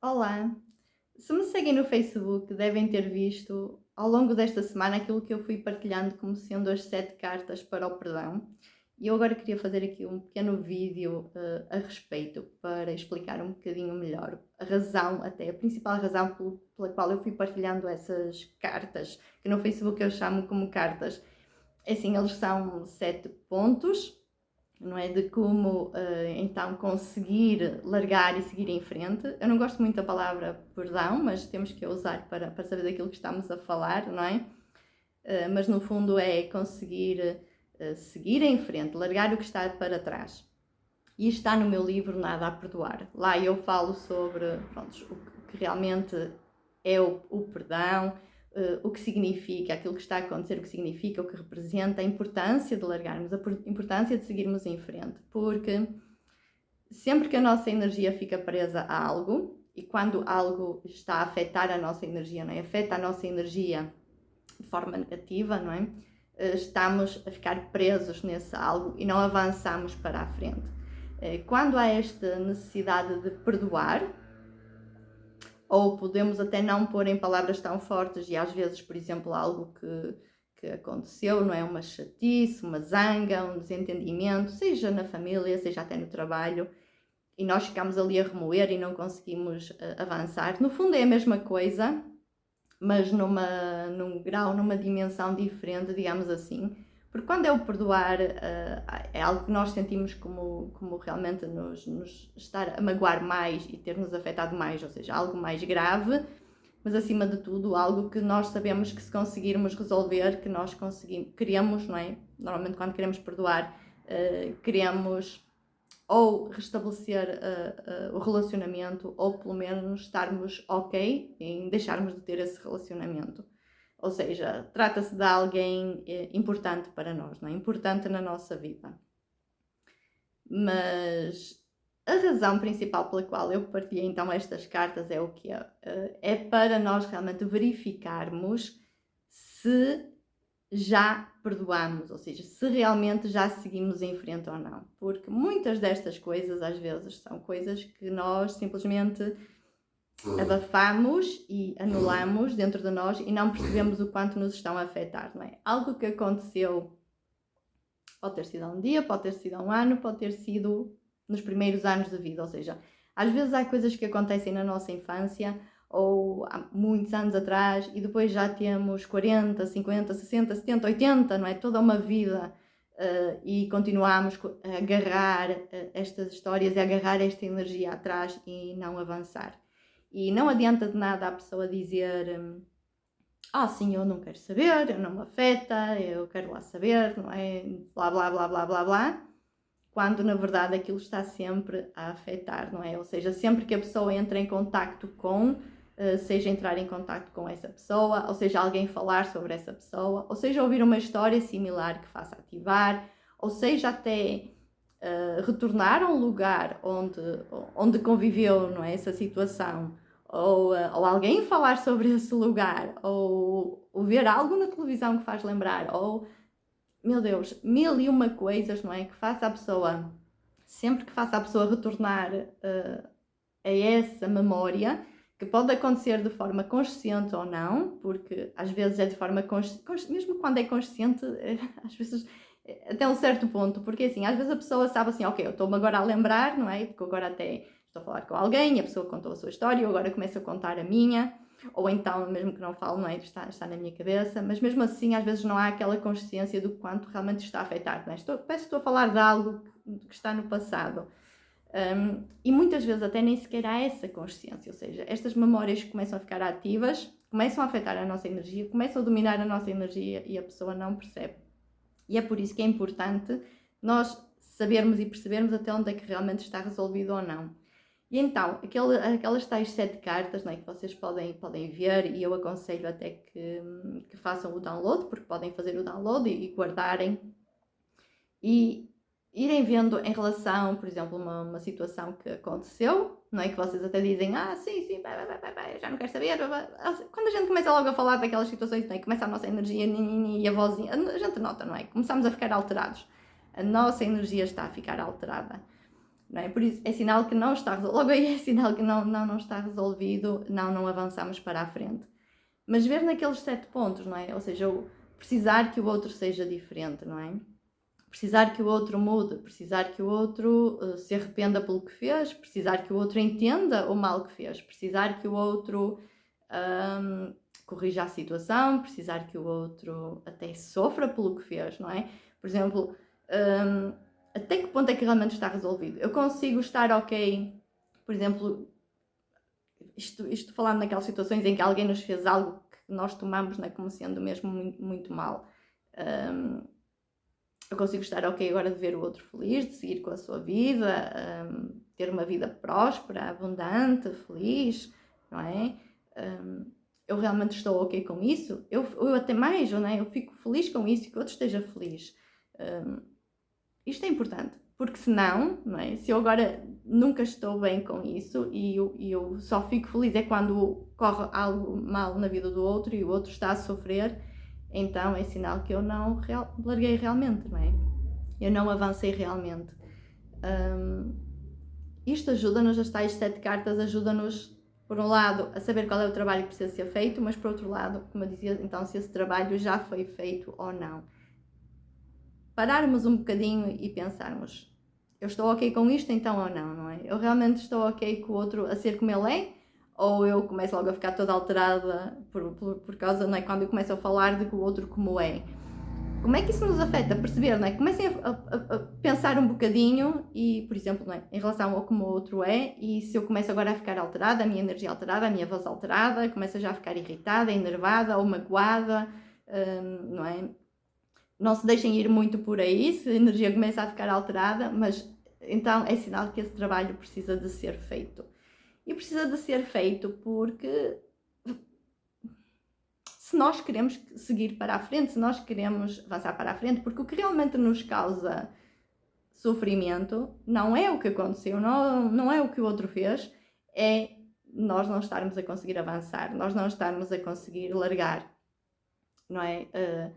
Olá! Se me seguem no Facebook, devem ter visto ao longo desta semana aquilo que eu fui partilhando como sendo as 7 cartas para o perdão. E eu agora queria fazer aqui um pequeno vídeo a respeito para explicar um bocadinho melhor a razão, até a principal razão pela qual eu fui partilhando essas cartas, que no Facebook eu chamo como cartas. É assim, eles são 7 pontos, não é? De como então conseguir largar e seguir em frente. Eu não gosto muito da palavra perdão, mas temos que a usar para saber daquilo que estamos a falar, não é? Mas no fundo é conseguir seguir em frente, largar o que está para trás. E está no meu livro Nada a Perdoar. Lá eu falo sobre pronto, o que realmente é o perdão, o que significa, aquilo que está a acontecer, o que significa, o que representa, a importância de largarmos, a importância de seguirmos em frente. Porque sempre que a nossa energia fica presa a algo, e quando algo está a afetar a nossa energia, não é? Afeta a nossa energia de forma negativa, não é? Estamos a ficar presos nesse algo e não avançamos para a frente. Quando há esta necessidade de perdoar, ou podemos até não pôr em palavras tão fortes, e às vezes, por exemplo, algo que aconteceu, não é? Uma chatice, uma zanga, um desentendimento, seja na família, seja até no trabalho, e nós ficamos ali a remoer e não conseguimos avançar. No fundo é a mesma coisa, mas num grau, numa dimensão diferente, digamos assim. Porque quando é o perdoar, é algo que nós sentimos como realmente nos estar a magoar mais e ter-nos afetado mais, ou seja, algo mais grave, mas acima de tudo, algo que nós sabemos que se conseguirmos resolver, que nós queremos, não é? Normalmente quando queremos perdoar, queremos ou restabelecer o relacionamento, ou pelo menos estarmos ok em deixarmos de ter esse relacionamento. Ou seja, trata-se de alguém importante para nós, não é? Importante na nossa vida. Mas a razão principal pela qual eu partilhei então estas cartas é o que é para nós realmente verificarmos se já perdoamos, ou seja, se realmente já seguimos em frente ou não. Porque muitas destas coisas, às vezes, são coisas que nós simplesmente abafamos e anulamos dentro de nós e não percebemos o quanto nos estão a afetar, não é? Algo que aconteceu, pode ter sido há um dia, pode ter sido há um ano, pode ter sido nos primeiros anos de vida, ou seja, às vezes há coisas que acontecem na nossa infância ou há muitos anos atrás e depois já temos 40, 50, 60, 70, 80, não é? Toda uma vida e continuamos a agarrar estas histórias e a agarrar esta energia atrás e não avançar. E não adianta de nada a pessoa dizer sim, eu não quero saber, eu não me afeta, eu quero lá saber, não é? Blá, blá, blá, blá, blá, blá. Quando, na verdade, aquilo está sempre a afetar, não é? Ou seja, sempre que a pessoa entra em contacto com, seja entrar em contacto com essa pessoa, ou seja, alguém falar sobre essa pessoa, ou seja, ouvir uma história similar que faça ativar, ou seja, até retornar a um lugar onde conviveu, não é? Essa situação, ou alguém falar sobre esse lugar, ou ver algo na televisão que faz lembrar, ou, meu Deus, mil e uma coisas, não é? Que faça a pessoa, sempre que faça a pessoa retornar a essa memória, que pode acontecer de forma consciente ou não, porque às vezes é de forma consciente, mesmo quando é consciente, às vezes até um certo ponto, porque assim, às vezes a pessoa sabe assim, ok, eu estou-me agora a lembrar, não é? Porque agora até estou a falar com alguém, a pessoa contou a sua história, eu agora começo a contar a minha, ou então, mesmo que não falo, não é? Está na minha cabeça, mas mesmo assim, às vezes não há aquela consciência do quanto realmente está a afetar, não é? Parece que estou a falar de algo que está no passado. E muitas vezes até nem sequer há essa consciência, ou seja, estas memórias começam a ficar ativas, começam a afetar a nossa energia, começam a dominar a nossa energia e a pessoa não percebe. E é por isso que é importante nós sabermos e percebermos até onde é que realmente está resolvido ou não. E então, aquelas tais 7 cartas, não é, que vocês podem ver, e eu aconselho até que façam o download, porque podem fazer o download e guardarem, e irem vendo em relação, por exemplo, uma situação que aconteceu, não é? Que vocês até dizem, sim, já não quero saber. Quando a gente começa logo a falar daquelas situações, não é? Começa a nossa energia e a vozinha, a gente nota, não é? Começamos a ficar alterados. A nossa energia está a ficar alterada. não é? Por isso é sinal que não está resolvido, logo aí é sinal que não está resolvido, não avançamos para a frente. Mas ver naqueles 7 pontos, não é? Ou seja, eu precisar que o outro seja diferente, não é? Precisar que o outro mude, precisar que o outro se arrependa pelo que fez, precisar que o outro entenda o mal que fez, precisar que o outro corrija a situação, precisar que o outro até sofra pelo que fez, não é? Por exemplo, até que ponto é que realmente está resolvido? Eu consigo estar ok, por exemplo, isto falando naquelas situações em que alguém nos fez algo que nós tomamos, né, como sendo mesmo muito, muito mal. Eu consigo estar ok agora de ver o outro feliz, de seguir com a sua vida, ter uma vida próspera, abundante, feliz, não é? Eu realmente estou ok com isso? Eu até mais, não é? Eu fico feliz com isso e que o outro esteja feliz. Isto é importante, porque senão, não é? Se eu agora nunca estou bem com isso e eu só fico feliz é quando corre algo mal na vida do outro e o outro está a sofrer, então é sinal que eu não larguei realmente, não é? Eu não avancei realmente. Isto ajuda-nos, as tais 7 cartas ajuda-nos, por um lado, a saber qual é o trabalho que precisa ser feito, mas por outro lado, como eu dizia, então se esse trabalho já foi feito ou não. Pararmos um bocadinho e pensarmos, eu estou ok com isto então ou não, não é? Eu realmente estou ok com o outro a ser como ele é? Ou eu começo logo a ficar toda alterada por causa, não é? Quando eu começo a falar de que o outro como é. Como é que isso nos afeta? Perceber, não é? Comecem a pensar um bocadinho e, por exemplo, não é? Em relação ao como o outro é, e se eu começo agora a ficar alterada, a minha energia alterada, a minha voz alterada, começo já a ficar irritada, enervada ou magoada, não é? Não se deixem ir muito por aí, se a energia começa a ficar alterada, mas então é sinal que esse trabalho precisa de ser feito. E precisa de ser feito porque se nós queremos seguir para a frente, se nós queremos avançar para a frente, porque o que realmente nos causa sofrimento não é o que aconteceu, não é o que o outro fez, é nós não estarmos a conseguir avançar, nós não estarmos a conseguir largar, não é?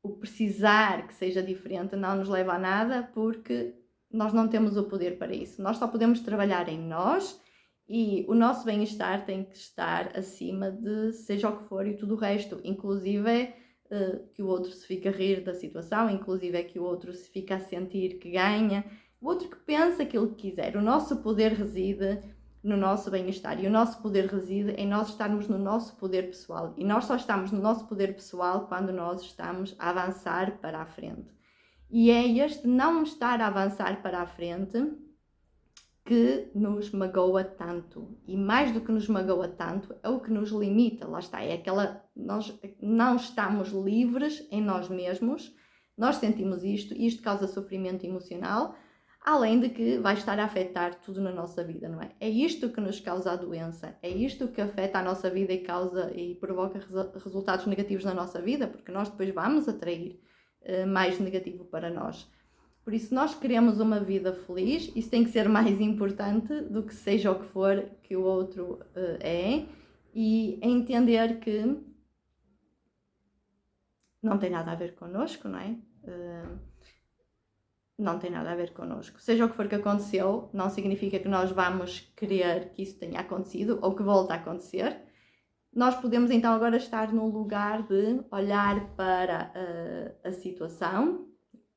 O precisar que seja diferente não nos leva a nada porque nós não temos o poder para isso. Nós só podemos trabalhar em nós e o nosso bem-estar tem que estar acima de seja o que for e tudo o resto, inclusive que o outro se fica a rir da situação, inclusive é que o outro se fica a sentir que ganha, o outro que pensa aquilo que quiser. O nosso poder reside no nosso bem-estar e o nosso poder reside em nós estarmos no nosso poder pessoal e nós só estamos no nosso poder pessoal quando nós estamos a avançar para a frente. E é este não estar a avançar para a frente que nos magoa tanto. E mais do que nos magoa tanto, é o que nos limita. Lá está, é aquela... Nós não estamos livres em nós mesmos, nós sentimos isto e isto causa sofrimento emocional, além de que vai estar a afetar tudo na nossa vida, não é? É isto que nos causa a doença, é isto que afeta a nossa vida e causa e provoca resultados negativos na nossa vida, porque nós depois vamos atrair mais negativo para nós. Por isso, nós queremos uma vida feliz, isso tem que ser mais importante do que seja o que for que o outro é, e entender que não tem nada a ver connosco, não é? Não tem nada a ver connosco. Seja o que for que aconteceu, não significa que nós vamos querer que isso tenha acontecido ou que volte a acontecer. Nós podemos então agora estar no lugar de olhar para a situação,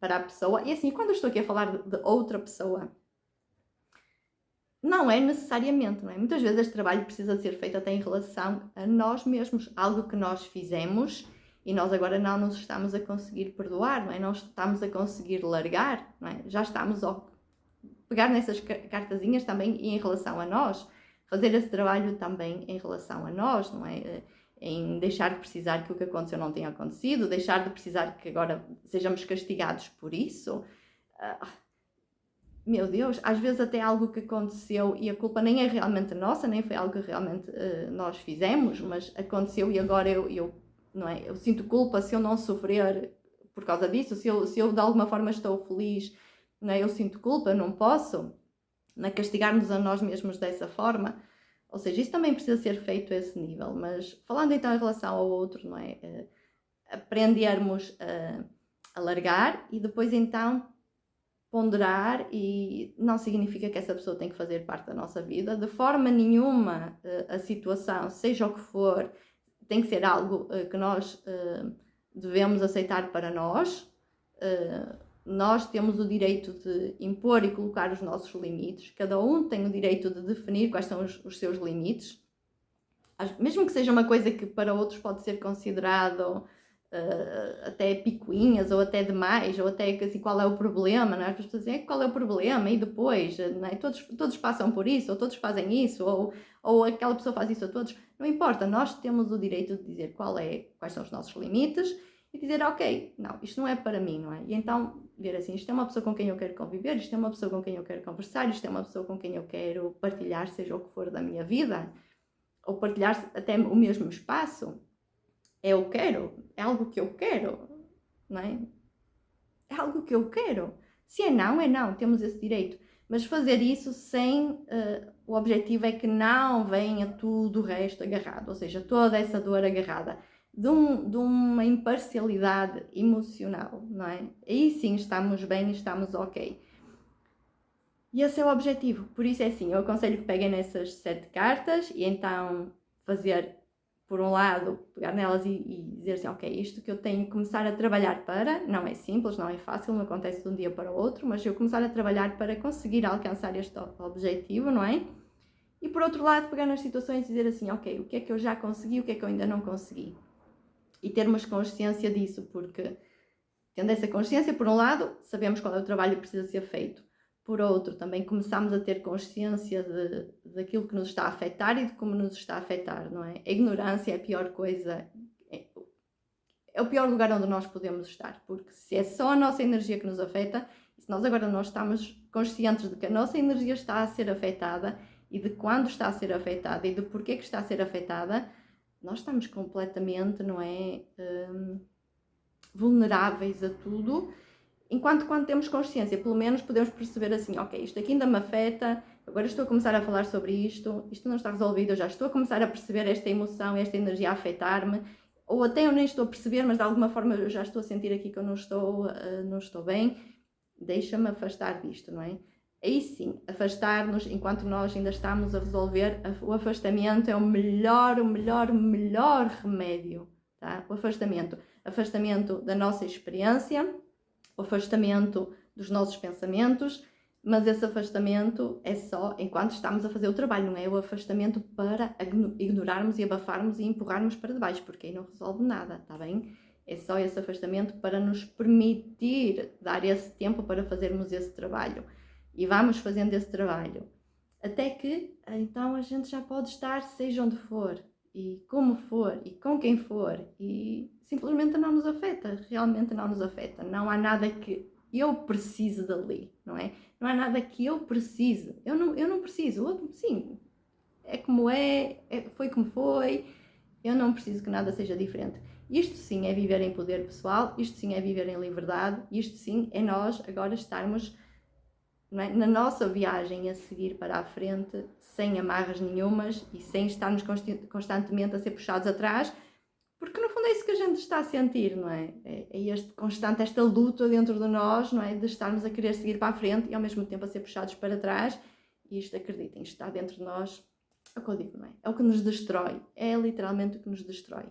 para a pessoa, e assim, quando eu estou aqui a falar de outra pessoa, não é necessariamente, não é? Muitas vezes este trabalho precisa ser feito até em relação a nós mesmos, algo que nós fizemos e nós agora não nos estamos a conseguir perdoar, não é? Não estamos a conseguir largar, não é? Já estamos a pegar nessas cartazinhas também e em relação a nós, fazer esse trabalho também em relação a nós, não é? Em deixar de precisar que o que aconteceu não tenha acontecido, deixar de precisar que agora sejamos castigados por isso. Meu Deus, às vezes até algo que aconteceu e a culpa nem é realmente nossa, nem foi algo que realmente nós fizemos, mas aconteceu e agora não é? Eu sinto culpa se eu não sofrer por causa disso, se eu de alguma forma estou feliz, não é? Eu sinto culpa, não posso, não é? Castigar-nos a nós mesmos dessa forma. Ou seja, isso também precisa ser feito a esse nível, mas falando então em relação ao outro, não é? Aprendermos a largar e depois então ponderar, e não significa que essa pessoa tem que fazer parte da nossa vida, de forma nenhuma. A situação, seja o que for, tem que ser algo que nós devemos aceitar para nós. Nós temos o direito de impor e colocar os nossos limites, cada um tem o direito de definir quais são os seus limites, mesmo que seja uma coisa que para outros pode ser considerado até picuinhas, ou até demais, ou até assim, qual é o problema, não é? As pessoas dizem qual é o problema, e depois, não é? Todos passam por isso, ou todos fazem isso, ou aquela pessoa faz isso a todos, não importa, nós temos o direito de dizer quais são os nossos limites, e dizer, ok, não, isto não é para mim, não é? E então, ver assim, isto é uma pessoa com quem eu quero conviver, isto é uma pessoa com quem eu quero conversar, isto é uma pessoa com quem eu quero partilhar, seja o que for da minha vida, ou partilhar até o mesmo espaço. Eu quero, é algo que eu quero, não é? É algo que eu quero. Se é não, temos esse direito. Mas fazer isso sem, o objetivo é que não venha tudo o resto agarrado, ou seja, toda essa dor agarrada, de uma imparcialidade emocional, não é? Aí sim estamos bem, estamos ok. E esse é o objetivo. Por isso é assim, eu aconselho que peguem nessas 7 cartas e então fazer, por um lado, pegar nelas e dizer assim, ok, isto que eu tenho que começar a trabalhar para, não é simples, não é fácil, não acontece de um dia para o outro, mas eu começar a trabalhar para conseguir alcançar este objetivo, não é? E por outro lado, pegar nas situações e dizer assim, ok, o que é que eu já consegui, o que é que eu ainda não consegui? E termos consciência disso, porque tendo essa consciência, por um lado, sabemos qual é o trabalho que precisa ser feito. Por outro, também começamos a ter consciência daquilo que nos está a afetar e de como nos está a afetar, não é? A ignorância é a pior coisa, é o pior lugar onde nós podemos estar, porque se é só a nossa energia que nos afeta, e se nós agora não estamos conscientes de que a nossa energia está a ser afetada, e de quando está a ser afetada, e de porquê que está a ser afetada, nós estamos completamente, não é, vulneráveis a tudo. Enquanto quando temos consciência, pelo menos podemos perceber assim, ok, isto aqui ainda me afeta, agora estou a começar a falar sobre isto não está resolvido, eu já estou a começar a perceber esta emoção, esta energia a afetar-me, ou até eu nem estou a perceber, mas de alguma forma eu já estou a sentir aqui que eu não estou bem, deixa-me afastar disto, não é? Aí sim, afastar-nos enquanto nós ainda estamos a resolver, o afastamento é o melhor remédio, tá? O afastamento da nossa experiência, o afastamento dos nossos pensamentos, mas esse afastamento é só enquanto estamos a fazer o trabalho, não é o afastamento para ignorarmos e abafarmos e empurrarmos para debaixo, porque aí não resolve nada, está bem? É só esse afastamento para nos permitir dar esse tempo para fazermos esse trabalho. E vamos fazendo esse trabalho. Até que, então, a gente já pode estar, seja onde for, e como for, e com quem for, e simplesmente não nos afeta, realmente não nos afeta. Não há nada que eu precise dali, não é? Não há nada que eu precise. Eu não preciso, o outro sim, é como foi como foi, eu não preciso que nada seja diferente. Isto sim é viver em poder pessoal, isto sim é viver em liberdade, isto sim é nós agora estarmos, não é, na nossa viagem a seguir para a frente, sem amarras nenhumas e sem estarmos constantemente a ser puxados atrás, porque no fundo é isso que a gente está a sentir, não é? É esta luta dentro de nós, não é? De estarmos a querer seguir para a frente e ao mesmo tempo a ser puxados para trás, e isto, acreditem, isto está dentro de nós, é o que eu digo, não é? É o que nos destrói, é literalmente o que nos destrói.